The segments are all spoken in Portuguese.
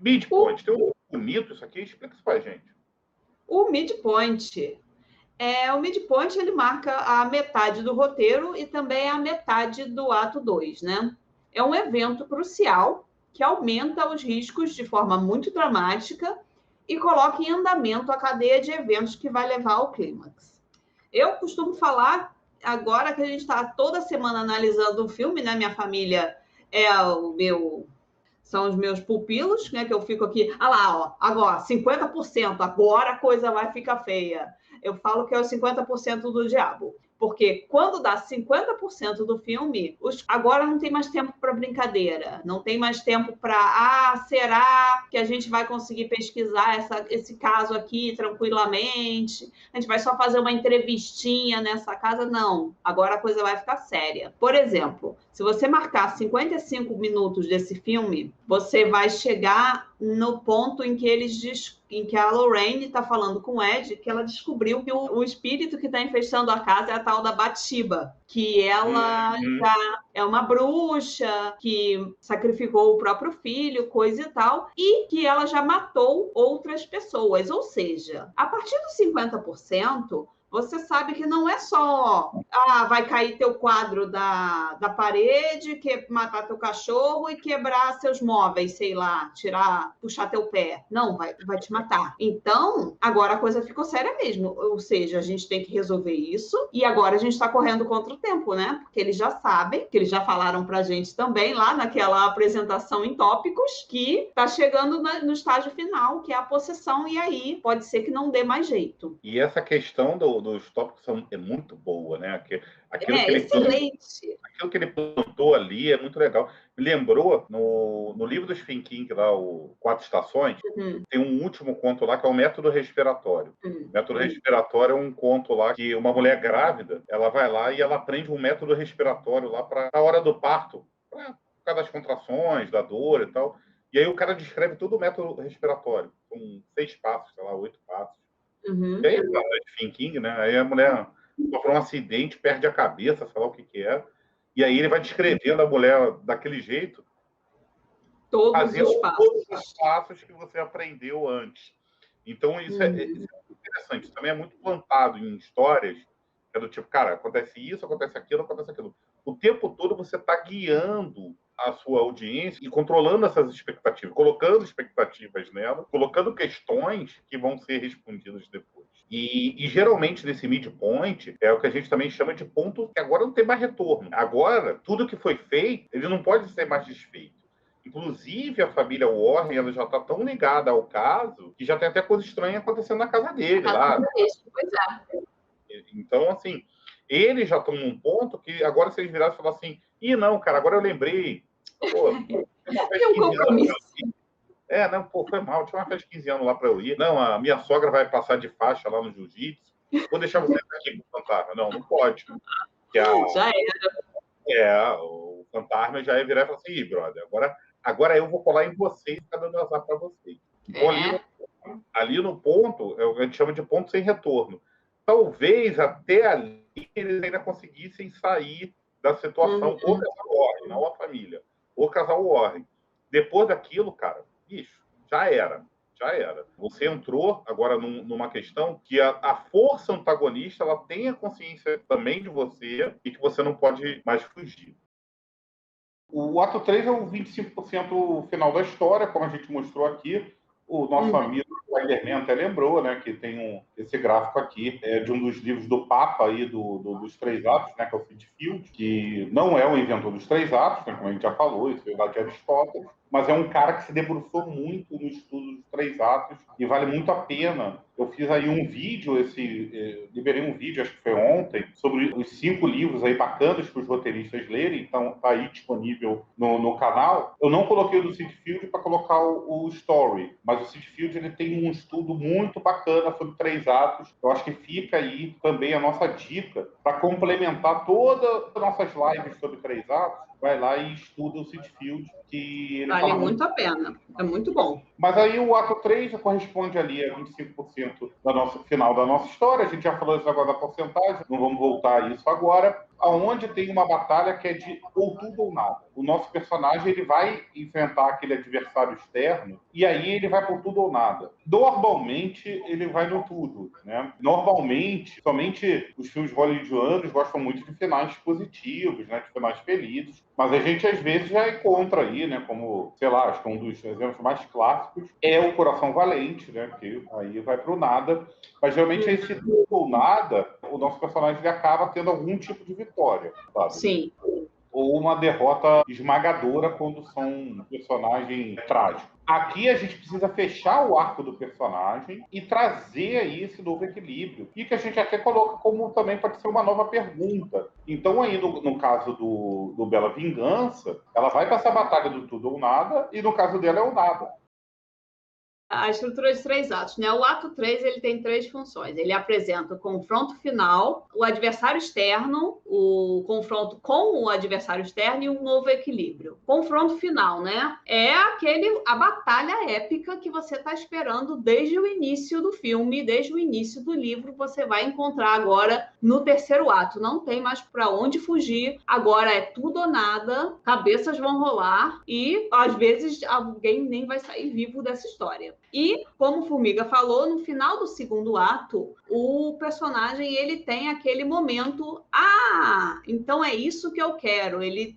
Midpoint, tem um bonito isso aqui, explica isso pra gente. O midpoint, o midpoint ele marca a metade do roteiro e também a metade do ato 2, né? É um evento crucial que aumenta os riscos de forma muito dramática e coloca em andamento a cadeia de eventos que vai levar ao clímax. Eu costumo falar, agora que a gente está toda semana analisando um filme, né? Minha família são os meus pupilos, né? Que eu fico aqui, lá, ó, agora, 50%, agora a coisa vai ficar feia. Eu falo que é os 50% do diabo. Porque quando dá 50% do filme, agora não tem mais tempo para brincadeira, não tem mais tempo para, será que a gente vai conseguir pesquisar esse caso aqui tranquilamente? A gente vai só fazer uma entrevistinha nessa casa? Não, agora a coisa vai ficar séria. Por exemplo, se você marcar 55 minutos desse filme, você vai chegar no ponto em que a Lorraine está falando com o Ed, que ela descobriu que o espírito que está infestando a casa é a tal da Bathsheba, que ela já é uma bruxa, que sacrificou o próprio filho, coisa e tal, e que ela já matou outras pessoas. Ou seja, a partir dos 50%, você sabe que não é só vai cair teu quadro da parede, matar teu cachorro e quebrar seus móveis, sei lá, puxar teu pé. Não, vai te matar. Então, agora a coisa ficou séria mesmo. Ou seja, a gente tem que resolver isso e agora a gente está correndo contra o tempo, né? Porque eles já sabem, que eles já falaram pra gente também lá naquela apresentação em tópicos, que tá chegando no estágio final, que é a possessão, e aí pode ser que não dê mais jeito. E essa questão dos tópicos é muito boa, né? Excelente. Aquilo que ele plantou ali é muito legal. Me lembrou, no livro do Stephen King, lá, o Quatro Estações, tem um último conto lá que é o Método Respiratório. O Método Respiratório é um conto lá que uma mulher grávida, ela vai lá e ela aprende um método respiratório lá para a hora do parto, por causa das contrações, da dor e tal. E aí o cara descreve todo o método respiratório, com 6 passos, sei lá, 8 passos. E aí, Stephen King, né? Aí a mulher sofre um acidente, perde a cabeça, sei lá o que é. E aí ele vai descrevendo a mulher daquele jeito, todos os passos que você aprendeu antes. Então, isso é interessante. Isso também é muito plantado em histórias, que é do tipo, cara, acontece isso, acontece aquilo, acontece aquilo. O tempo todo você está guiando a sua audiência e controlando essas expectativas, colocando expectativas nela, colocando questões que vão ser respondidas depois. E geralmente nesse midpoint é o que a gente também chama de ponto que agora não tem mais retorno. Agora, tudo que foi feito, ele não pode ser mais desfeito. Inclusive, a família Warren ela já está tão ligada ao caso que já tem até coisa estranha acontecendo na casa dele. Pois é. Então, assim, eles já estão num ponto que agora se eles virassem e falassem assim, não, cara, agora eu lembrei. Pô, tem um compromisso. Não, pô, foi mal. Tinha uma festa de 15 anos lá para eu ir. Não, a minha sogra vai passar de faixa lá no jiu-jitsu. Vou deixar você aqui com o fantasma. Não pode. Já era. O fantasma já ia virar e falar assim, brother, agora eu vou colar em você e ficar dando azar para vocês. Então, ali no ponto, a gente chama de ponto sem retorno. Talvez até ali eles ainda conseguissem sair da situação. O casal Warren, não a família. O casal Warren. Depois daquilo, cara, bicho, já era. Você entrou agora numa questão que a força antagonista ela tem a consciência também de você e que você não pode mais fugir. O ato 3 é o 25% final da história, como a gente mostrou aqui. O nosso amigo Spider-Man até lembrou, né, que tem esse gráfico aqui de um dos livros do Papa aí, dos 3 atos, né, que é o Field, que não é o inventor dos 3 atos, né, como a gente já falou, isso veio lá de Aristóteles, mas é um cara que se debruçou muito no estudo dos 3 atos e vale muito a pena. Eu fiz aí um vídeo, liberei um vídeo, acho que foi ontem, sobre os 5 livros aí bacanas para os roteiristas lerem, então tá aí disponível no canal. Eu não coloquei o do Field para colocar o Story, mas o Field ele tem um estudo muito bacana sobre 3 atos. Eu acho que fica aí também a nossa dica para complementar todas as nossas lives sobre 3 atos. Vai lá e estuda o Field, que ele vale muito a pena. É muito bom. Mas aí o ato 3 já corresponde ali a 25% do final da nossa história. A gente já falou isso agora da porcentagem, não vamos voltar a isso agora. aonde tem uma batalha que é de ou tudo ou nada. O nosso personagem ele vai enfrentar aquele adversário externo e aí ele vai por tudo ou nada. Normalmente ele vai no tudo, né? Normalmente, somente os filmes hollywoodianos gostam muito de finais positivos, né? De finais felizes. Mas a gente às vezes já encontra aí, né? Como, sei lá, acho que um dos exemplos mais clássicos é o Coração Valente, né? Que aí vai pro nada. Mas geralmente esse tudo ou nada, o nosso personagem ele acaba tendo algum tipo de vitória, sabe? Sim. Ou uma derrota esmagadora quando são um personagem trágico. Aqui a gente precisa fechar o arco do personagem e trazer aí esse novo equilíbrio. E que a gente até coloca como também pode ser uma nova pergunta. Então aí no caso do Bela Vingança, ela vai para essa batalha do tudo ou nada, e no caso dela é o nada. A estrutura de 3 atos, né? O ato 3 ele tem 3 funções. Ele apresenta o confronto final, o adversário externo, o confronto com o adversário externo e um novo equilíbrio. Confronto final, né? É a batalha épica que você está esperando desde o início do filme, desde o início do livro. Você vai encontrar agora no terceiro ato. Não tem mais para onde fugir. Agora é tudo ou nada. Cabeças vão rolar e às vezes alguém nem vai sair vivo dessa história. E, como Formiga falou, no final do segundo ato, o personagem ele tem aquele momento, então é isso que eu quero. Ele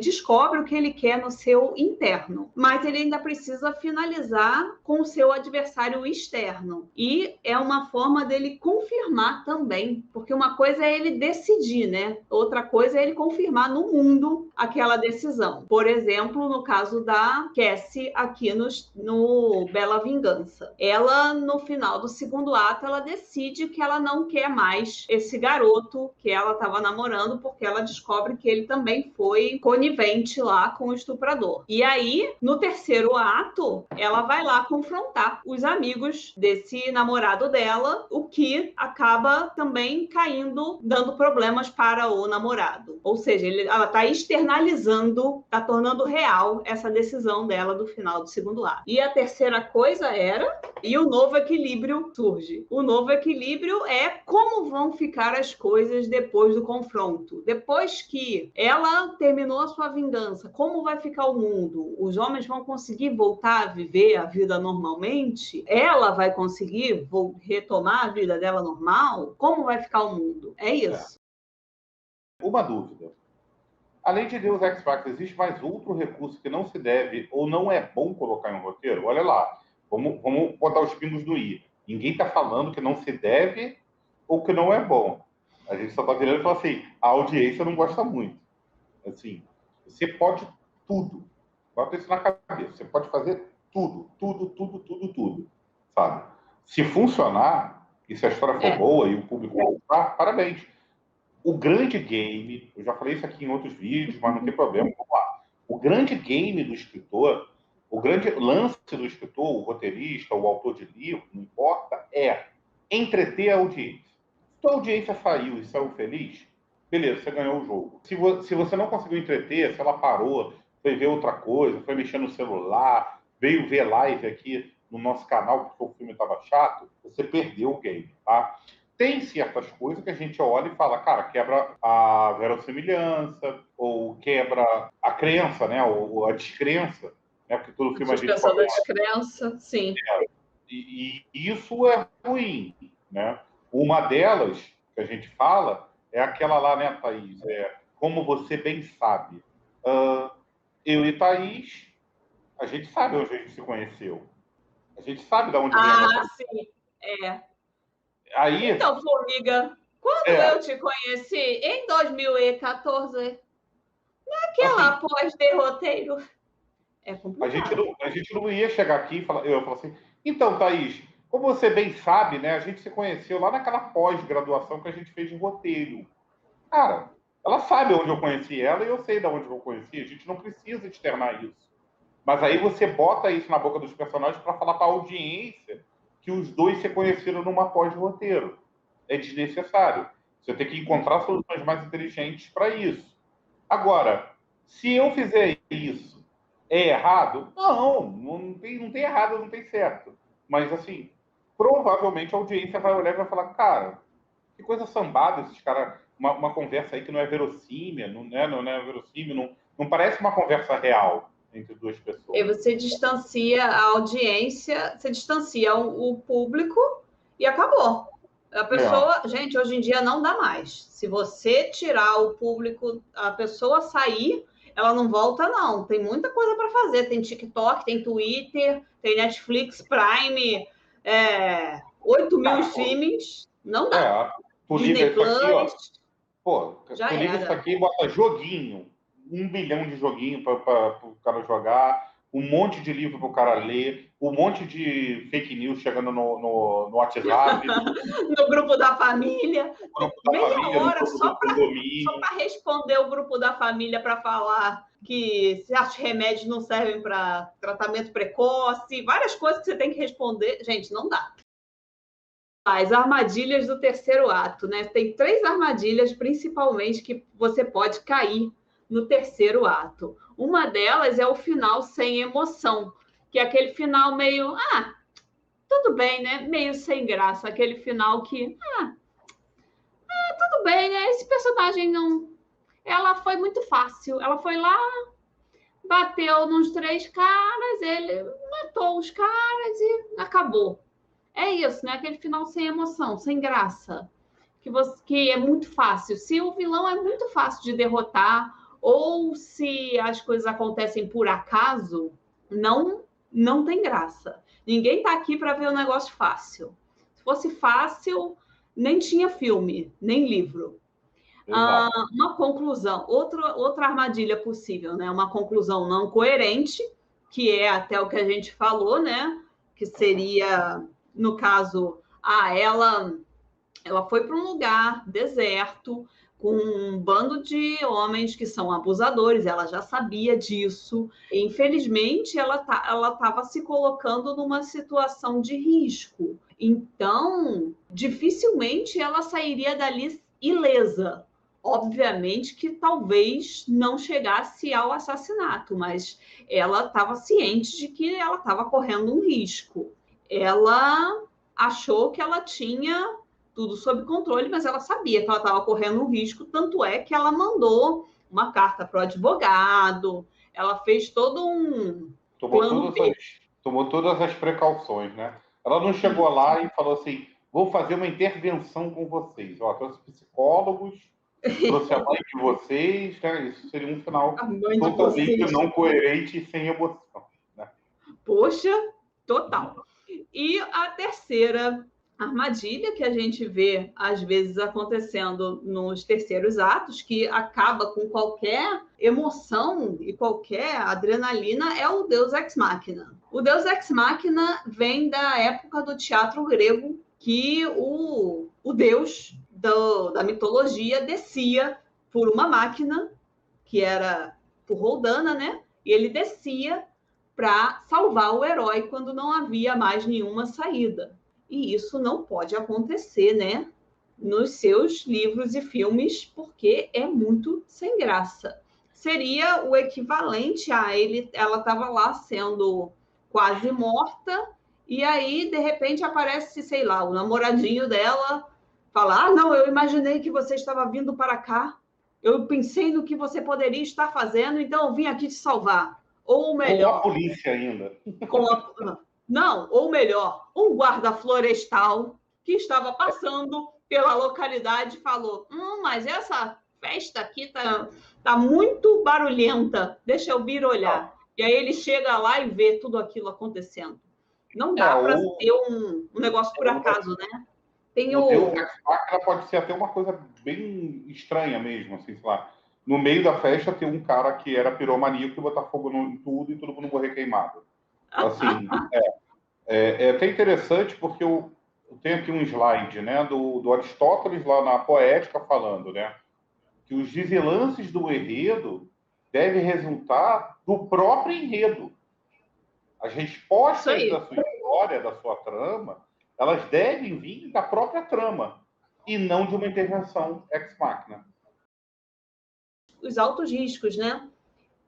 descobre o que ele quer no seu interno, mas ele ainda precisa finalizar com o seu adversário externo. E é uma forma dele confirmar também, porque uma coisa é ele decidir, né? Outra coisa é ele confirmar no mundo aquela decisão. Por exemplo, no caso da Cassie aqui no Bela Vingança. Ela, no final do segundo ato, ela decide que ela não quer mais esse garoto que ela estava namorando, porque ela descobre que ele também foi conivente lá com o estuprador. E aí, no terceiro ato, ela vai lá confrontar os amigos desse namorado dela, o que acaba também caindo, dando problemas para o namorado. Ou seja, ela está externalizando, está tornando real essa decisão dela do final do segundo ato. E a terceira coisa e o novo equilíbrio surge. O novo equilíbrio é como vão ficar as coisas depois do confronto. Depois que ela terminou a sua vingança, como vai ficar o mundo? Os homens vão conseguir voltar a viver a vida normalmente? Ela vai conseguir retomar a vida dela normal? Como vai ficar o mundo? É isso. Uma dúvida. Além de Deus Ex Machina, existe mais outro recurso que não se deve ou não é bom colocar em um roteiro? Olha lá, vamos botar os pingos do i. Ninguém está falando que não se deve ou que não é bom. A gente só está querendo falar assim, a audiência não gosta muito. Assim, você pode tudo. Bota isso na cabeça. Você pode fazer tudo, sabe? Se funcionar, e se a história for boa e o público gostar, parabéns. O grande game, eu já falei isso aqui em outros vídeos, mas não tem problema, vamos lá. O grande game do escritor, o grande lance do escritor, o roteirista, o autor de livro, não importa, é entreter a audiência. Se a audiência saiu e saiu feliz, beleza, você ganhou o jogo. Se você não conseguiu entreter, se ela parou, foi ver outra coisa, foi mexer no celular, veio ver live aqui no nosso canal porque o filme estava chato, você perdeu o game, tá? Tem certas coisas que a gente olha e fala, cara, quebra a verossimilhança, ou quebra a crença, né? Ou a descrença, né? Porque todo filme a gente Suspensão da descrença, sim. E isso é ruim, né? Uma delas que a gente fala é aquela lá, né, Thaís? Como você bem sabe. Eu e Thaís, a gente sabe onde a gente se conheceu. A gente sabe de onde vem a nossa... Sim, Aí, então, Formiga, quando eu te conheci, em 2014, naquela assim, pós-derroteiro, é complicado. a gente não ia chegar aqui e falar, eu falo assim, então, Thaís, como você bem sabe, né, a gente se conheceu lá naquela pós-graduação que a gente fez de roteiro. Cara, ela sabe onde eu conheci ela e eu sei de onde eu conheci, a gente não precisa externar isso. Mas aí você bota isso na boca dos personagens para falar para a audiência que os dois se conheceram numa pós-roteiro. É desnecessário. Você tem que encontrar soluções mais inteligentes para isso. Agora, se eu fizer isso, é errado? Não tem errado, não tem certo. Mas, assim, provavelmente a audiência vai olhar e vai falar, cara, que coisa sambada esses caras uma conversa aí que não é verossímil, não é verossímil, não parece uma conversa real entre duas pessoas. E você distancia a audiência, você distancia o público e acabou. A pessoa, gente, hoje em dia não dá mais. Se você tirar o público, a pessoa sair, ela não volta, não. Tem muita coisa para fazer. Tem TikTok, tem Twitter, tem Netflix, Prime, 8 mil streamings. Não dá. Tu liga isso aqui, ó. Pô, tu liga isso aqui e bota joguinho. 1 bilhão de joguinho para o cara jogar, um monte de livro para o cara ler, um monte de fake news chegando no WhatsApp. No grupo da família. Meia hora só para responder o grupo da família para falar que certos remédios não servem para tratamento precoce, várias coisas que você tem que responder. Gente, não dá. As armadilhas do terceiro ato, né? Tem 3 armadilhas, principalmente, que você pode cair no terceiro ato. Uma delas é o final sem emoção, que é aquele final meio, tudo bem, né? Meio sem graça, aquele final que, tudo bem, né? Esse personagem não... Ela foi muito fácil, ela foi lá, bateu nos 3 caras, ele matou os caras e acabou. É isso, né? Aquele final sem emoção, sem graça, que é muito fácil. Se o vilão é muito fácil de derrotar, ou se as coisas acontecem por acaso, não tem graça. Ninguém está aqui para ver um negócio fácil. Se fosse fácil, nem tinha filme, nem livro. Uma conclusão, outra armadilha possível, né? Uma conclusão não coerente, que é até o que a gente falou, né? Que seria, no caso, ela foi para um lugar deserto, com um bando de homens que são abusadores, ela já sabia disso. Infelizmente, ela estava se colocando numa situação de risco. Então, dificilmente ela sairia dali ilesa. Obviamente que talvez não chegasse ao assassinato, mas ela estava ciente de que ela estava correndo um risco. Ela achou que ela tinha tudo sob controle, mas ela sabia que ela estava correndo um risco, tanto é que ela mandou uma carta para o advogado, ela fez todo um Tomou todas as precauções, né? Ela não chegou lá e falou assim, vou fazer uma intervenção com vocês. Trouxe psicólogos, trouxe a mãe de vocês, né? Isso seria um final totalmente não coerente e sem emoção, né? Poxa, total. E a terceira armadilha que a gente vê, às vezes, acontecendo nos terceiros atos, que acaba com qualquer emoção e qualquer adrenalina, é o Deus Ex Machina. O Deus Ex Machina vem da época do teatro grego, que o deus da mitologia descia por uma máquina, que era por Roldana, né? E ele descia para salvar o herói quando não havia mais nenhuma saída. E isso não pode acontecer, né? Nos seus livros e filmes, porque é muito sem graça. Seria o equivalente a ela estava lá sendo quase morta, e aí, de repente, aparece, sei lá, o namoradinho dela, fala, não, eu imaginei que você estava vindo para cá, eu pensei no que você poderia estar fazendo, então eu vim aqui te salvar. Ou melhor... Com a polícia ainda. Ou melhor, um guarda florestal que estava passando pela localidade falou, mas essa festa aqui tá muito barulhenta, deixa eu vir olhar. E aí ele chega lá e vê tudo aquilo acontecendo. Não dá para ter um negócio por acaso, né? Tem o Deus Ex Machina pode ser até uma coisa bem estranha mesmo, assim, sei lá. No meio da festa tem um cara que era piromaníaco que botar fogo em tudo e todo mundo morrer queimado. Assim, é até interessante porque eu tenho aqui um slide, né, do Aristóteles lá na Poética falando, né, que os deslances do enredo devem resultar do próprio enredo. As respostas da sua história, da sua trama, elas devem vir da própria trama e não de uma intervenção ex machina. Os altos riscos, né?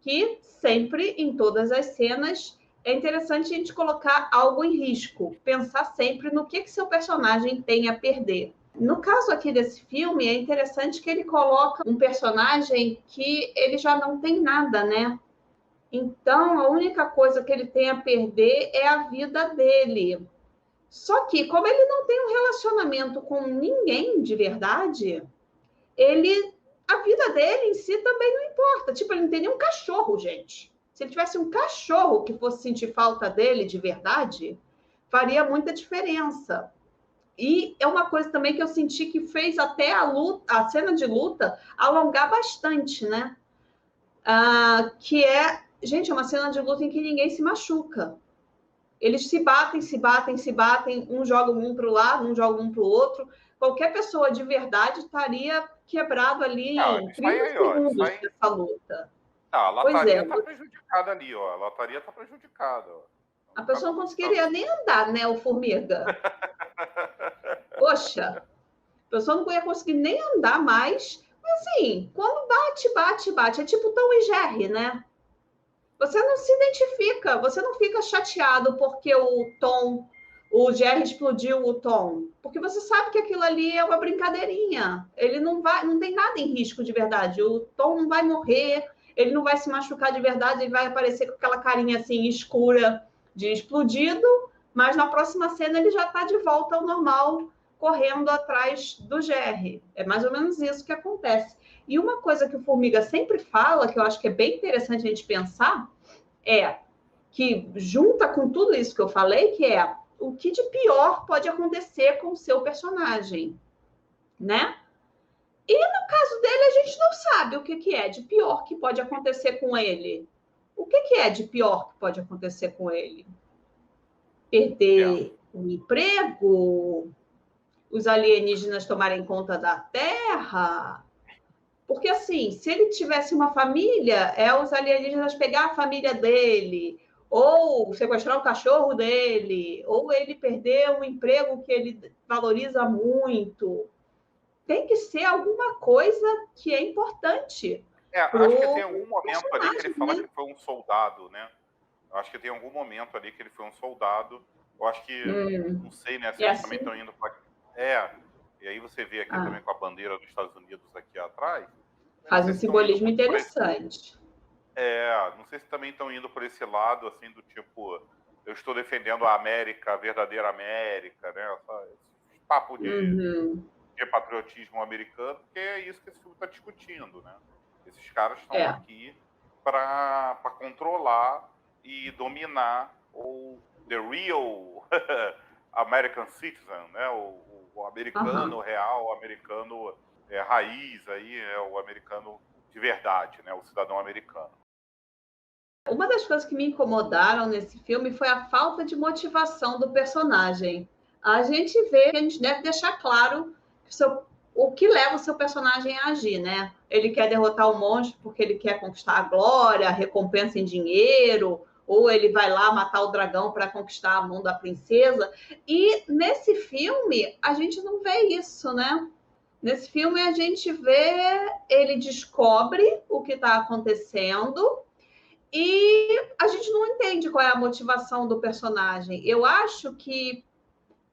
Que sempre, em todas as cenas, é interessante a gente colocar algo em risco. Pensar sempre no que seu personagem tem a perder. No caso aqui desse filme, é interessante que ele coloca um personagem que ele já não tem nada, né? Então, a única coisa que ele tem a perder é a vida dele. Só que, como ele não tem um relacionamento com ninguém de verdade, a vida dele em si também não importa. Tipo, ele não tem nenhum cachorro, gente. Se ele tivesse um cachorro que fosse sentir falta dele de verdade, faria muita diferença. E é uma coisa também que eu senti que fez até a cena de luta alongar bastante, né? Que é, gente, é uma cena de luta em que ninguém se machuca. Eles se batem, se batem, se batem, um joga um para o lado, um joga um para o outro. Qualquer pessoa de verdade estaria quebrado ali em 30 segundos dessa luta. A lataria está prejudicada ali, ó. A lataria está prejudicada. Ó. A pessoa não conseguiria nem andar, né, o Formiga? Poxa, a pessoa não ia conseguir nem andar mais. Mas, assim, quando bate. É tipo Tom e Jerry, né? Você não se identifica, você não fica chateado porque o Jerry explodiu o Tom, porque você sabe que aquilo ali é uma brincadeirinha. Ele não tem nada em risco de verdade. O Tom não vai morrer, ele não vai se machucar de verdade, ele vai aparecer com aquela carinha assim escura de explodido, mas na próxima cena ele já está de volta ao normal, correndo atrás do Jerry. É mais ou menos isso que acontece. E uma coisa que o Formiga sempre fala, que eu acho que é bem interessante a gente pensar, é que junta com tudo isso que eu falei, que é o que de pior pode acontecer com o seu personagem, né? E no caso dele, a gente não sabe o que é de pior que pode acontecer com ele. O que é de pior que pode acontecer com ele? Perder o emprego? Os alienígenas tomarem conta da Terra? Porque, assim, se ele tivesse uma família, os alienígenas pegar a família dele, ou sequestrar o cachorro dele, ou ele perder um emprego que ele valoriza muito. Tem que ser alguma coisa que é importante. Acho que tem algum momento ali que ele fala que foi um soldado, né? Acho que tem algum momento ali que ele foi um soldado. Eu acho que, não sei, né? Se eles também estão indo para... e aí você vê aqui também com a bandeira dos Estados Unidos aqui atrás. Faz um simbolismo interessante. Não sei se também estão indo por esse lado, assim, do tipo, eu estou defendendo a América, a verdadeira América, né? Esse papo de patriotismo americano, porque é isso que esse filme está discutindo, né? Esses caras estão aqui para controlar e dominar o the real American citizen, né? O americano real, o americano raiz aí, o americano de verdade, né? O cidadão americano. Uma das coisas que me incomodaram nesse filme foi a falta de motivação do personagem. A gente vê que a gente deve deixar claro o que leva o seu personagem a agir, né? Ele quer derrotar o monstro porque ele quer conquistar a glória, a recompensa em dinheiro, ou ele vai lá matar o dragão para conquistar a mão da princesa. E nesse filme, a gente não vê isso, né? Nesse filme, a gente vê, ele descobre o que está acontecendo e a gente não entende qual é a motivação do personagem. Eu acho que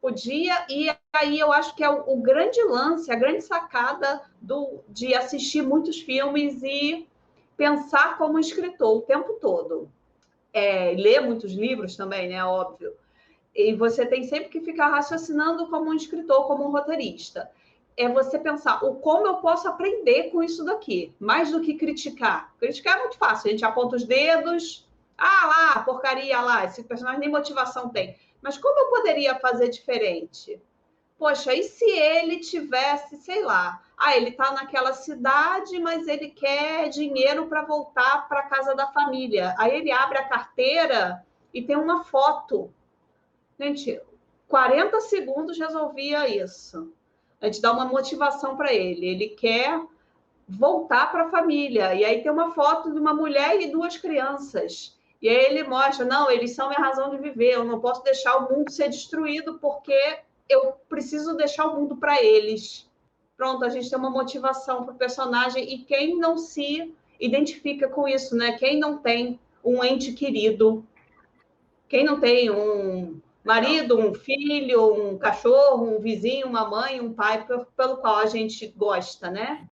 podia, e aí eu acho que é o grande lance, a grande sacada de assistir muitos filmes e pensar como escritor o tempo todo. Ler muitos livros também, né? Óbvio. E você tem sempre que ficar raciocinando como um escritor, como um roteirista. É você pensar como eu posso aprender com isso daqui, mais do que criticar. Criticar é muito fácil, a gente aponta os dedos, lá, porcaria lá, esse personagem nem motivação tem. Mas como eu poderia fazer diferente? Poxa, e se ele tivesse, sei lá, ele está naquela cidade, mas ele quer dinheiro para voltar para a casa da família. Aí ele abre a carteira e tem uma foto. Gente, 40 segundos resolvia isso. A gente dá uma motivação para ele. Ele quer voltar para a família. E aí tem uma foto de uma mulher e 2 crianças. E aí ele mostra, não, eles são minha razão de viver. Eu não posso deixar o mundo ser destruído porque eu preciso deixar o mundo para eles. Pronto, a gente tem uma motivação para o personagem. E quem não se identifica com isso, né? Quem não tem um ente querido, quem não tem marido, um filho, um cachorro, um vizinho, uma mãe, um pai, pelo qual a gente gosta, né?